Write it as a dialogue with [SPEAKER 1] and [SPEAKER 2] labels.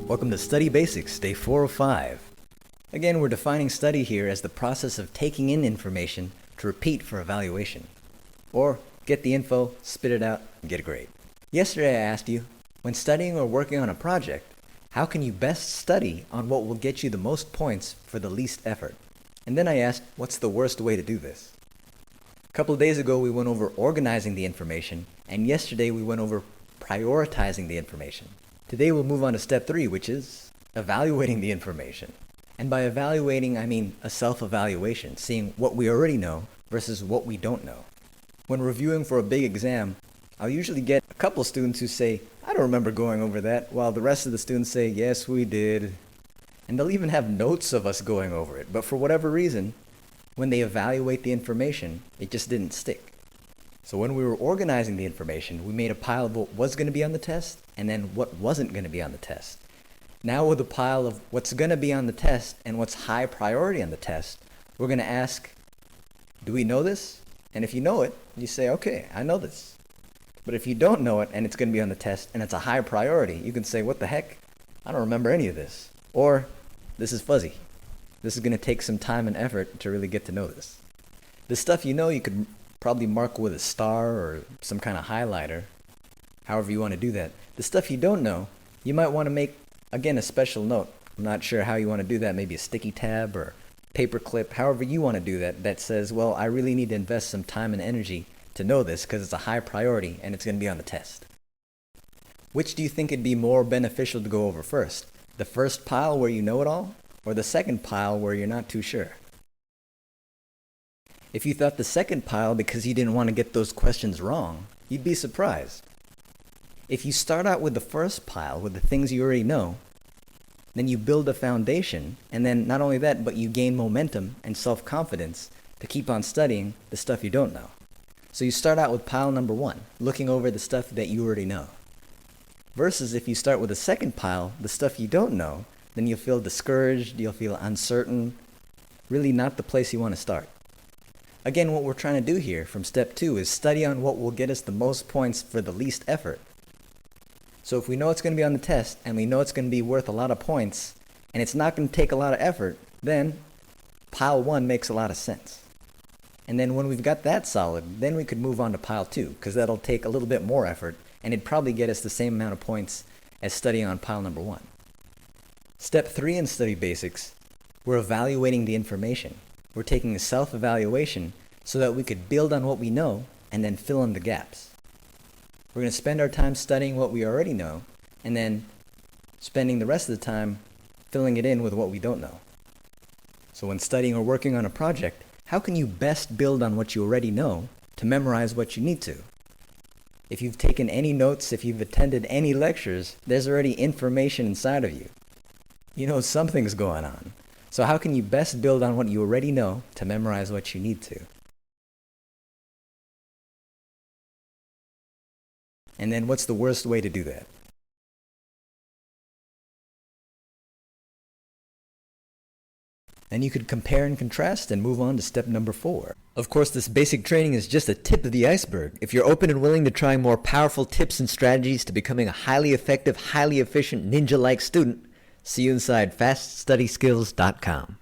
[SPEAKER 1] Welcome to Study Basics, Day 405. Again, we're defining study here as the process of taking in information to repeat for evaluation. Or get the info, spit it out, and get a grade. Yesterday I asked you, when studying or working on a project, how can you best study on what will get you the most points for the least effort? And then I asked, what's the worst way to do this? A couple of days ago we went over organizing the information, and yesterday we went over prioritizing the information. Today we'll move on to step 3, which is evaluating the information. And by evaluating, I mean a self-evaluation, seeing what we already know versus what we don't know. When reviewing for a big exam, I'll usually get a couple students who say, I don't remember going over that, while the rest of the students say, yes, we did. And they'll even have notes of us going over it, but for whatever reason, when they evaluate the information, it just didn't stick. So when we were organizing the information, we made a pile of what was going to be on the test and then what wasn't going to be on the test. Now with a pile of what's going to be on the test and what's high priority on the test, we're going to ask, do we know this? And if you know it, you say, okay, I know this. But if you don't know it and it's going to be on the test and it's a high priority, you can say, what the heck? I don't remember any of this. Or, this is fuzzy. This is going to take some time and effort to really get to know this. The stuff you know, you could probably mark with a star or some kind of highlighter, however you want to do that. The stuff you don't know, you might want to make, again, a special note. I'm not sure how you want to do that, maybe a sticky tab or paper clip, however you want to do that, that says, well, I really need to invest some time and energy to know this because it's a high priority and it's going to be on the test. Which do you think it'd be more beneficial to go over first? The first pile where you know it all, or the second pile where you're not too sure? If you thought the second pile because you didn't want to get those questions wrong, you'd be surprised. If you start out with the first pile, with the things you already know, then you build a foundation, and then not only that, but you gain momentum and self-confidence to keep on studying the stuff you don't know. So you start out with pile number 1, looking over the stuff that you already know. Versus if you start with the second pile, the stuff you don't know, then you'll feel discouraged, you'll feel uncertain, really not the place you want to start. Again, what we're trying to do here from step 2 is study on what will get us the most points for the least effort. So if we know it's going to be on the test and we know it's going to be worth a lot of points and it's not going to take a lot of effort, then pile 1 makes a lot of sense. And then when we've got that solid, then we could move on to pile 2 because that'll take a little bit more effort and it'd probably get us the same amount of points as studying on pile number 1. Step 3 in Study Basics, we're evaluating the information. We're taking a self-evaluation so that we could build on what we know and then fill in the gaps. We're going to spend our time studying what we already know and then spending the rest of the time filling it in with what we don't know. So when studying or working on a project, how can you best build on what you already know to memorize what you need to? If you've taken any notes, if you've attended any lectures, there's already information inside of you. You know something's going on. So how can you best build on what you already know to memorize what you need to? And then what's the worst way to do that? Then you could compare and contrast and move on to step number 4. Of course, this basic training is just a tip of the iceberg. If you're open and willing to trying more powerful tips and strategies to becoming a highly effective, highly efficient, ninja-like student, see you inside faststudyskills.com.